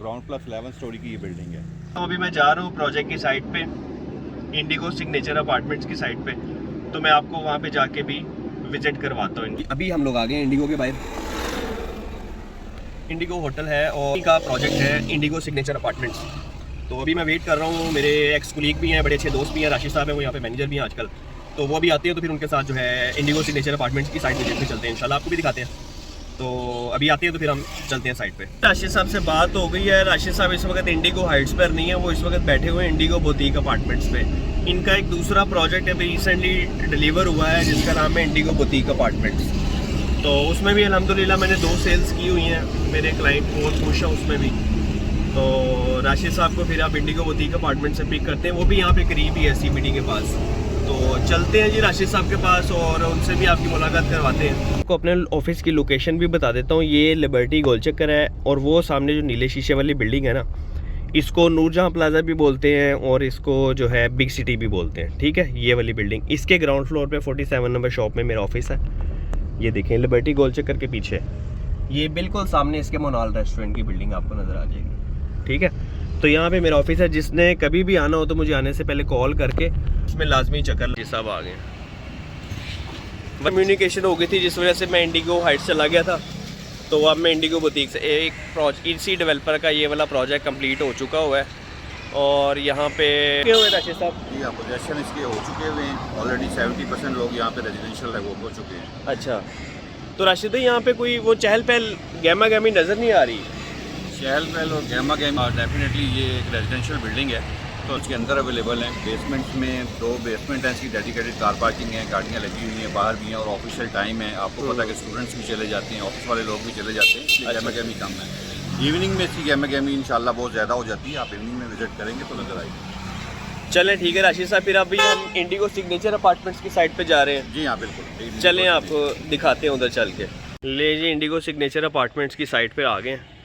Ground plus 11 story की ये building है। तो अभी मैं जा रहा हूँ प्रोजेक्ट की साइट पे, इंडिगो सिग्नेचर अपार्टमेंट्स की साइट पे, तो मैं आपको वहाँ पे जाके भी विजिट करवाता हूँ। अभी हम लोग आ गए हैं इंडिगो के बाहर। इंडिगो होटल है और का प्रोजेक्ट है इंडिगो सिग्नेचर अपार्टमेंट्स। तो अभी मैं वेट कर रहा हूँ, मेरे एक्स कुलीग भी हैं, बड़े अच्छे दोस्त भी हैं, राशिद साहब हैं, वो यहाँ पे मैनेजर भी हैं आजकल, तो वो भी आते हैं, तो फिर उनके साथ जो है इंडिगो सिग्नेचर अपार्टमेंट्स की साइट विजिट पे चलते हैं, इंशाल्लाह आपको भी दिखाते हैं। तो अभी आते हैं तो फिर हम चलते हैं साइट पे। राशिद साहब से बात हो गई है। राशिद साहब इस वक्त इंडिगो हाइट्स पर नहीं है, वो इस वक्त बैठे हुए हैं इंडिगो बुटीक अपार्टमेंट्स पे। इनका एक दूसरा प्रोजेक्ट अभी रिसेंटली डिलीवर हुआ है जिसका नाम है इंडिगो बुटीक अपार्टमेंट्स। तो उसमें भी अल्हम्दुलिल्लाह मैंने 2 सेल्स की हुई हैं, मेरे क्लाइंट बहुत खुश है उसमें भी। तो राशिद साहब को फिर आप इंडिगो बुटीक अपार्टमेंट से पिक करते हैं, वो भी यहाँ पे करीब ही है CBD के पास। तो चलते हैं जी राशिद साहब के पास और उनसे भी आपकी मुलाकात करवाते हैं। आपको अपने ऑफिस की लोकेशन भी बता देता हूँ। ये लिबर्टी गोल चक्कर है और वो सामने जो नीले शीशे वाली बिल्डिंग है ना, इसको नूरजहां प्लाजा भी बोलते हैं और इसको जो है बिग सिटी भी बोलते हैं। ठीक है, ये वाली बिल्डिंग, इसके ग्राउंड फ्लोर पे 47 नंबर शॉप में मेरा ऑफिस है। ये देखें लिबर्टी गोल चक्कर के पीछे, ये बिल्कुल सामने इसके मोनाल रेस्टोरेंट की बिल्डिंग आपको नज़र आ जाएगी। ठीक है, तो यहाँ पे मेरा ऑफिस है। जिसने कभी भी आना हो तो मुझे आने से पहले कॉल करके उसमें लाजमी चक्कर। ये सब आ गए, कम्युनिकेशन हो गई थी जिस वजह से मैं इंडिगो हाइट्स चला गया था। तो अब मैं इंडिगो बुटीक से एक इसी डेवलपर का ये वाला प्रोजेक्ट कंप्लीट हो चुका हुआ है और यहाँ पे क्या हुए राशिद साहब जी हाँ, पोजेशन इसके हो चुके हुए हैं ऑलरेडी। 70% लोग यहाँ पे रेजिडेंशियल है वो हो चुके हैं। अच्छा, तो राशिद भाई यहाँ पे कोई वो चहल पहल गहमा गहमी नज़र नहीं आ रही? चहल पहल और गहमा गहमा डेफिनेटली ये एक रेजिडेंशियल बिल्डिंग है, तो उसके अंदर अवेलेबल हैं। बेसमेंट में 2 बेसमेंट हैं, इसकी डेडिकेटेड कार पार्किंग है, गाड़ियाँ लगी हुई हैं, बाहर भी हैं और ऑफिशियल टाइम है। आपको पता है कि स्टूडेंट्स भी चले जाते हैं, ऑफिस वाले लोग भी चले जाते हैं, गहमा गहमी कम है। इवनिंग में इसकी गहमा गहमी इंशाल्लाह बहुत ज़्यादा हो जाती है। आप इवनिंग में विजिट करेंगे तो नज़र आएगी। चलें ठीक है राशिद साहब, फिर अभी हम इंडिगो सिग्नेचर अपार्टमेंट्स की साइड पे जा रहे हैं। जी हाँ बिल्कुल, चलें आपको दिखाते हैं उधर चल के। ले जी इंडिगो सिग्नेचर अपार्टमेंट्स की साइड पे आ गए हैं।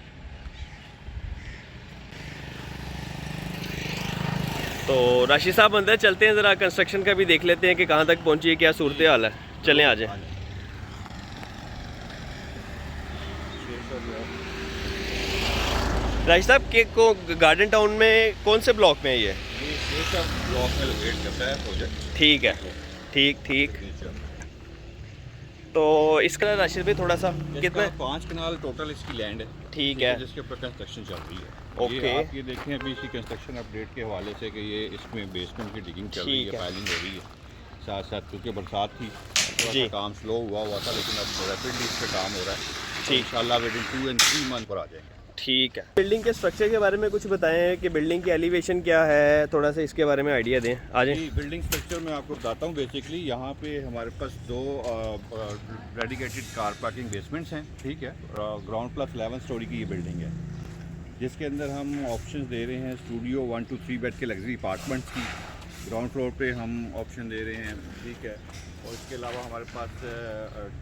तो राशिद साहब अंदर चलते हैं, ज़रा कंस्ट्रक्शन का भी देख लेते हैं कि कहाँ तक पहुँची है, क्या सूरत हाल है। चलें आ जाएं। राशिद साहब के को गार्डन टाउन में कौन से ब्लॉक में है ये? ब्लॉक में लोकेट करता है प्रोजेक्ट। ठीक है, ठीक। तो इसका राशिद भाई थोड़ा सा कितना? 5 कनाल टोटल इसकी लैंड है। ठीक है, जिसके ऊपर कंस्ट्रक्शन चल रही है। ओके। आप ये देखें अभी इसकी कंस्ट्रक्शन अपडेट के हवाले से कि ये इसमें बेसमेंट की डिगिंग चल रही है, फाइलिंग हो रही है। साथ साथ क्योंकि बरसात थी थोड़ा सा काम स्लो हुआ था, लेकिन अब रैपिडली इस पर काम हो रहा है। इंशाल्लाह विद इन 2 and 3 मंथ पर आ जाएंगे। ठीक है। बिल्डिंग के स्ट्रक्चर के बारे में कुछ बताएं कि बिल्डिंग की एलिवेशन क्या है, थोड़ा सा इसके बारे में आइडिया दें। आ जाएं। बिल्डिंग स्ट्रक्चर मैं आपको बताता हूँ। बेसिकली यहाँ पे हमारे पास 2 डेडिकेटेड कार पार्किंग बेसमेंट्स हैं। ठीक है, ग्राउंड प्लस 11 स्टोरी की ये बिल्डिंग है, जिसके अंदर हम ऑप्शंस दे रहे हैं स्टूडियो 1 to 3 बेड के लग्जरी अपार्टमेंट्स की। ग्राउंड फ्लोर पे हम ऑप्शन दे रहे हैं। ठीक है, और इसके अलावा हमारे पास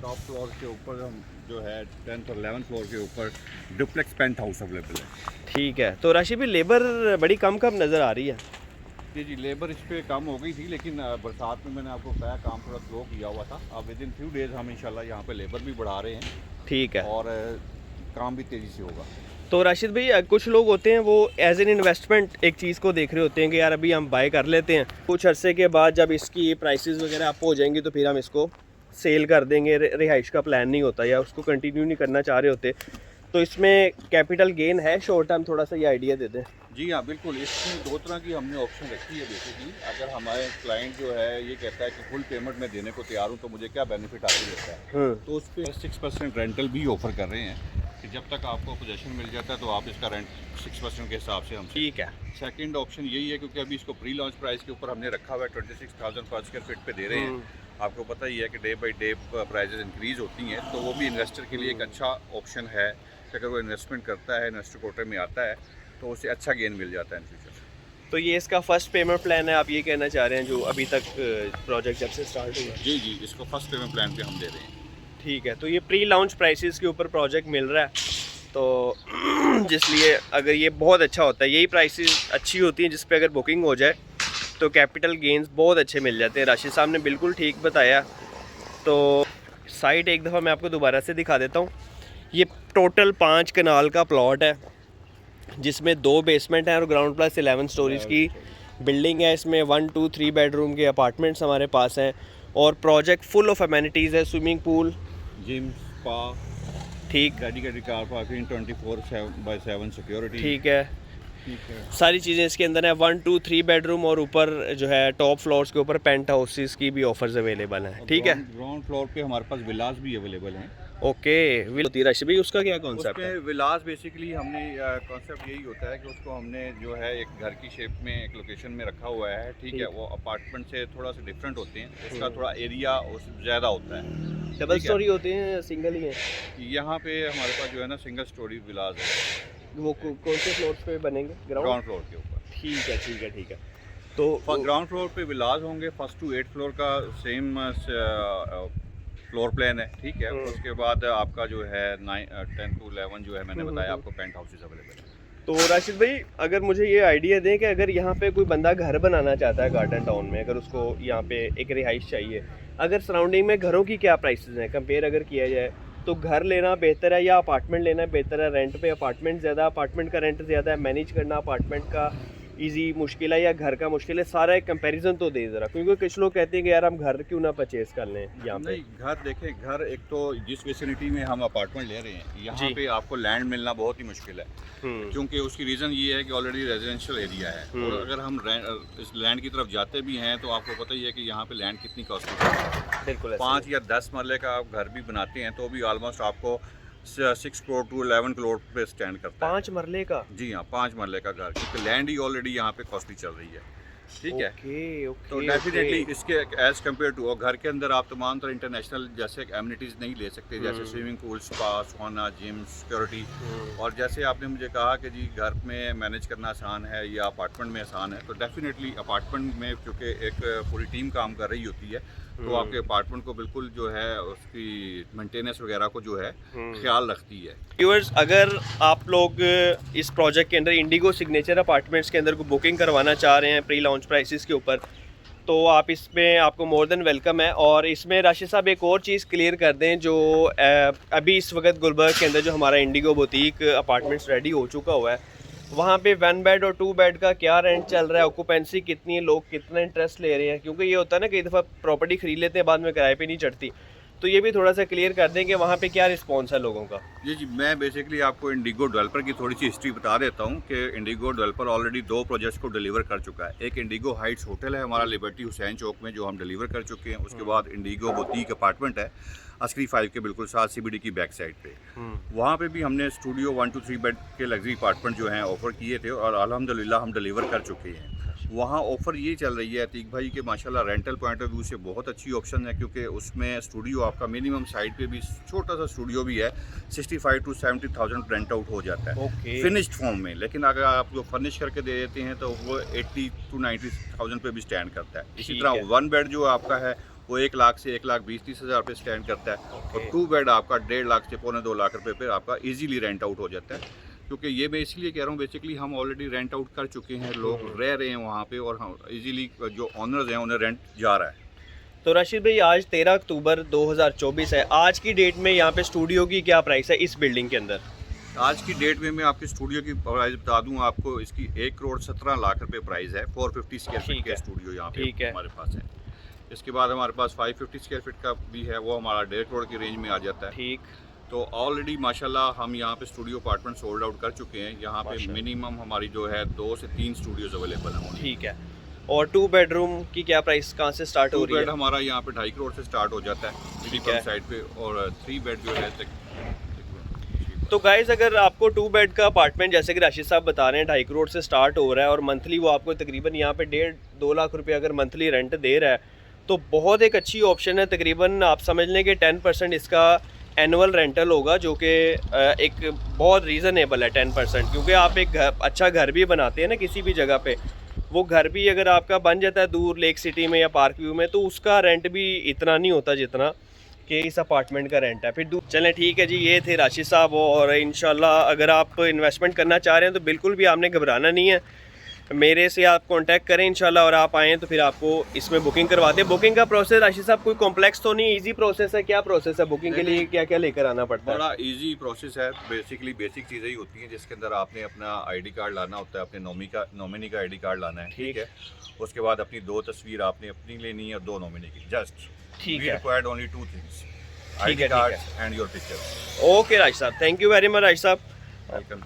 टॉप फ्लोर के ऊपर हम जो है 10th और 11th फ्लोर के ऊपर डुप्लेक्स पेंट हाउस अवेलेबल है। ठीक है, तो राशि भी लेबर बड़ी कम नज़र आ रही है। जी लेबर इस पर कम हो गई थी, लेकिन बरसात में मैंने आपको बताया काम थोड़ा स्लो किया हुआ था। अब विद इन फ्यू डेज़ हम इंशाल्लाह यहाँ पे लेबर भी बढ़ा रहे हैं। ठीक है, और काम भी तेज़ी से होगा। तो राशिद भाई कुछ लोग होते हैं वो एज एन इन्वेस्टमेंट एक चीज़ को देख रहे होते हैं कि यार अभी हम बाय कर लेते हैं, कुछ अरसे के बाद जब इसकी प्राइसेस वगैरह अप हो जाएंगी तो फिर हम इसको सेल कर देंगे। रिहाइश का प्लान नहीं होता या उसको कंटिन्यू नहीं करना चाह रहे होते, तो इसमें कैपिटल गेन है शॉर्ट टर्म, थोड़ा सा ये आइडिया दे दें। जी हाँ बिल्कुल, इसमें 2 तरह की हमने ऑप्शन रखी है। बेसिकली अगर हमारे क्लाइंट जो है ये कहता है कि फुल पेमेंट में देने को तैयार हूँ तो मुझे क्या बेनिफिट आगे देता है, तो उस पर 6% रेंटल भी ऑफर कर रहे हैं कि जब तक आपको पोजेशन मिल जाता है तो आप इसका रेंट 6% के हिसाब से हम। ठीक है, सेकंड ऑप्शन यही है क्योंकि अभी इसको प्री लॉन्च प्राइस के ऊपर हमने रखा हुआ है 26,000 पर स्क्वायर फीट पे दे रहे हैं। आपको पता ही है कि day by day prices increase होती हैं, तो वो भी इन्वेस्टर के लिए एक अच्छा ऑप्शन है कि अगर वो इन्वेस्टमेंट करता है, इन्वेस्टर कोटे में आता है तो उसे अच्छा गेन मिल जाता है इन फ्यूचर। तो ये इसका फर्स्ट पेमेंट प्लान है, आप ये कहना चाह रहे हैं जो अभी तक प्रोजेक्ट जब से स्टार्ट हुआ? जी इसको फर्स्ट पेमेंट प्लान पे हम दे रहे हैं। ठीक है, तो ये प्री लॉन्च प्राइसेस के ऊपर प्रोजेक्ट मिल रहा है, तो जिसलिए अगर ये बहुत अच्छा होता है, यही प्राइसेस अच्छी होती हैं जिस पे अगर बुकिंग हो जाए तो कैपिटल गेंस बहुत अच्छे मिल जाते हैं। राशिद साहब ने बिल्कुल ठीक बताया। तो साइट एक दफ़ा मैं आपको दोबारा से दिखा देता हूँ। ये टोटल 5 कनाल का प्लॉट है, जिसमें 2 बेसमेंट हैं और ग्राउंड प्लस 11 स्टोरीज की बिल्डिंग है। इसमें 1, 2, 3 बेडरूम के अपार्टमेंट्स हमारे पास हैं और प्रोजेक्ट फुल ऑफ अमेनिटीज़ है, स्विमिंग पूल, जिम, स्पा, ठीक डेडिकेटेड कार पार्किंग, 24/7 सिक्योरिटी। ठीक है, ठीक है। सारी चीज़ें इसके अंदर हैं। 1, 2, 3 बेडरूम और ऊपर जो है टॉप फ्लोर्स के ऊपर पेंट हाउसेस की भी ऑफर्स अवेलेबल हैं। ठीक है, ग्राउंड फ्लोर पे हमारे पास विलास भी अवेलेबल हैं। ओके। रशीद भाई उसका क्या कॉन्सेप्ट है? उसमें विलास बेसिकली हमने कॉन्सेप्ट यही होता है कि उसको हमने जो है एक घर की शेप में एक लोकेशन में रखा हुआ है। ठीक है, वो अपार्टमेंट से थोड़ा सा डिफरेंट होते हैं, उसका थोड़ा एरिया ज़्यादा होता है। डबल ठीक है। स्टोरी होते हैं या सिंगल ही है? यहाँ पे हमारे पास जो है ना सिंगल स्टोरी विलास है, वो कौन से फ्लोर पे बनेंगे? ग्राउंड फ्लोर के ऊपर। ठीक है, ठीक है, ठीक है। तो ग्राउंड फ्लोर पे विलास होंगे, 1 to 8 फ्लोर का सेम फ्लोर प्लान है। ठीक है, उसके बाद आपका जो है 10 to 11 जो है मैंने बताया आपको पेंट हाउसेस अवेलेबल है। तो राशिद भाई अगर मुझे ये आइडिया दें कि अगर यहाँ पे कोई बंदा घर बनाना चाहता है गार्डन टाउन में, अगर उसको यहाँ पे एक रिहाइश चाहिए, अगर सराउंडिंग में घरों की क्या प्राइसेस हैं, कंपेयर अगर किया जाए तो घर लेना बेहतर है या अपार्टमेंट लेना बेहतर है? रेंट पे अपार्टमेंट ज़्यादा, अपार्टमेंट का रेंट ज़्यादा है, मैनेज करना अपार्टमेंट का इजी मुश्किल है या घर का मुश्किल है? सारा एक कंपैरिजन तो दे ज़रा, क्योंकि कुछ लोग कहते हैं कि यार हम घर क्यों ना परचेज कर लें यहाँ पे। नहीं, घर देखें, घर एक तो जिस विसिनिटी में हम अपार्टमेंट ले रहे हैं यहाँ जी। पे आपको लैंड मिलना बहुत ही मुश्किल है, क्योंकि उसकी रीज़न ये है कि ऑलरेडी रेजिडेंशियल एरिया है। और अगर हम इस लैंड की तरफ जाते भी हैं तो आपको पता ही है कि यहाँ पे लैंड कितनी कॉस्टली है। बिल्कुल 5 या 10 मरले का आप घर भी बनाते हैं तो भी ऑलमोस्ट आपको 6 करोड़ to 11 करोड़ पे स्टैंड करता है। 5 मरले का? जी हाँ, 5 मरले का घर, क्योंकि लैंड ही ऑलरेडी यहाँ पे कॉस्टली चल रही है। ठीक है, ओके, ओके, तो डेफिनेटली इसके एज कम्पेयर टू घर के अंदर आप तमाम तरह इंटरनेशनल जैसे एमिनिटीज़ नहीं ले सकते, जैसे स्विमिंग पूल, स्पा, सोना, जिम, सिक्योरिटी। और जैसे आपने मुझे कहा कि जी घर में मैनेज करना आसान है या अपार्टमेंट में आसान है, तो डेफिनेटली अपार्टमेंट में क्योंकि एक पूरी टीम काम कर रही होती है तो आपके अपार्टमेंट को बिल्कुल जो है उसकी मेंटेनेंस वगैरह को जो है ख्याल रखती है। व्यूअर्स, अगर आप लोग इस प्रोजेक्ट के अंदर इंडिगो सिग्नेचर अपार्टमेंट्स के अंदर को बुकिंग करवाना चाह रहे हैं प्री लॉन्च प्राइसेस के ऊपर, तो आप इसमें आपको मोर देन वेलकम है। और इसमें राशिद साहब एक और चीज़ क्लियर कर दें, जो अभी इस वक्त गुलबर्ग के अंदर जो हमारा इंडिगो बुटीक अपार्टमेंट्स रेडी हो चुका हुआ है, वहाँ पे 1 बेड और 2 बेड का क्या रेंट चल रहा है, ऑक्यूपेंसी कितनी है, लोग कितना इंटरेस्ट ले रहे हैं, क्योंकि ये होता है ना कई दफ़ा प्रॉपर्टी खरीद लेते हैं बाद में किराए पे नहीं चढ़ती। तो ये भी थोड़ा सा क्लियर कर दें कि वहाँ पे क्या रिस्पॉन्स है लोगों का। जी, मैं बेसिकली आपको इंडिगो डेवलपर की थोड़ी सी हिस्ट्री बता देता हूँ कि इंडिगो डेवलपर ऑलरेडी 2 प्रोजेक्ट्स को डिलीवर कर चुका है। एक इंडिगो हाइट्स होटल है हमारा लिबर्टी हुसैन चौक में, जो हम डिलीवर कर चुके हैं। उसके बाद इंडिगो बुटीक अपार्टमेंट है अस्करी 5 के बिल्कुल साथ CBD की बैक साइड पे। वहाँ पे भी हमने स्टूडियो 1 to 3 बेड के लग्जरी अपार्टमेंट जो हैं ऑफ़र किए थे और अल्हम्दुलिल्लाह हम डिलीवर कर चुके हैं। वहाँ ऑफ़र ये चल रही है अतीक भाई कि माशाल्लाह रेंटल पॉइंट ऑफ व्यू से बहुत अच्छी ऑप्शन है, क्योंकि उसमें स्टूडियो आपका मिनिमम साइड पे भी छोटा सा स्टूडियो भी है 65 to 70,000 रेंट आउट हो जाता है फिनिश्ड फॉर्म में। लेकिन अगर आप जो फर्निश करके दे देते हैं तो वो 80 to 90,000 पे भी स्टैंड करता है। इसी तरह 1 बेड जो आपका है वो 1 लाख से 1,20,30,000 पे स्टैंड करता है और 2 बेड आपका 1.5 लाख से 2.25 लाख रुपए पे आपका इजीली रेंट आउट हो जाता है। क्योंकि ये मैं इसलिए कह रहा हूँ, बेसिकली हम ऑलरेडी रेंट आउट कर चुके हैं, लोग रह रहे हैं वहाँ पे और हम इजीली जो ऑनर्स हैं उन्हें रेंट जा रहा है। तो राशिद भाई आज 13 अक्टूबर 2024 है, आज की डेट में यहाँ पे स्टूडियो की क्या प्राइस है इस बिल्डिंग के अंदर? आज की डेट में मैं आपके स्टूडियो की प्राइस बता दूं आपको, इसकी 1 करोड़ 17 लाख रुपए प्राइस है। 450 स्क्वायर फीट का स्टूडियो यहाँ पे हमारे पास है। इसके बाद हमारे पास 550 स्क्वायर फीट का भी है, वो हमारा 1.5 करोड़ की रेंज में आ जाता है। ठीक, तो ऑलरेडी माशाल्लाह हम यहाँ पे स्टूडियो अपार्टमेंट सोल्ड आउट कर चुके हैं। यहाँ पे मिनिमम हमारी जो है 2 से 3 स्टूडियोज अवेलेबल हैं। ठीक है, और 2 बेडरूम की क्या प्राइस कहाँ से स्टार्ट हो रही है? 2 बेड हमारा यहाँ पे 2.5 करोड़ से स्टार्ट हो जाता है मिनिमम साइड पे, और 3 बेड जो है तो गाइस अगर आपको 2 बेड का अपार्टमेंट जैसे कि राशिद साहब बता रहे हैं 2.5 करोड़ से स्टार्ट हो रहा है और मंथली वो आपको तकरीबन यहाँ पे 1.5-2 लाख रुपये अगर मंथली रेंट दे रहा है, तो बहुत एक अच्छी ऑप्शन है। तकरीबन आप समझ लें कि 10% इसका एनुअल रेंटल होगा, जो कि एक बहुत रीज़नेबल है 10%, क्योंकि आप एक अच्छा घर भी बनाते हैं ना किसी भी जगह पे, वो घर भी अगर आपका बन जाता है दूर लेक सिटी में या पार्क व्यू में, तो उसका रेंट भी इतना नहीं होता जितना कि इस अपार्टमेंट का रेंट है। फिर चलें ठीक है जी, ये थे राशिद साहब। और इंशाल्लाह अगर आप इन्वेस्टमेंट करना चाह रहे हैं तो बिल्कुल भी आपने घबराना नहीं है, मेरे से आप कांटेक्ट करें इंशाल्लाह, और आप आएँ तो फिर आपको इसमें बुकिंग करवा दें। बुकिंग का प्रोसेस राशिद साहब कोई कॉम्प्लेक्स तो नहीं, इजी प्रोसेस है? क्या प्रोसेस है बुकिंग के लिए, क्या क्या लेकर आना पड़ता है? बड़ा इजी प्रोसेस है। बेसिकली बेसिक चीज़ें ही होती हैं जिसके अंदर आपने अपना आईडी कार्ड लाना होता है, अपने नॉमिनी का आईडी कार्ड लाना है, ठीक है। उसके बाद अपनी 2 तस्वीर आपने अपनी लेनी है और 2 नॉमिनी की, जस्ट ठीक वी है, रिक्वायर्ड ओनली 2 थिंग्स, ठीक आईडी है, कार्ड ठीक and your picture. Okay Rashid sahab, thank you very much Rashid sahab. Welcome.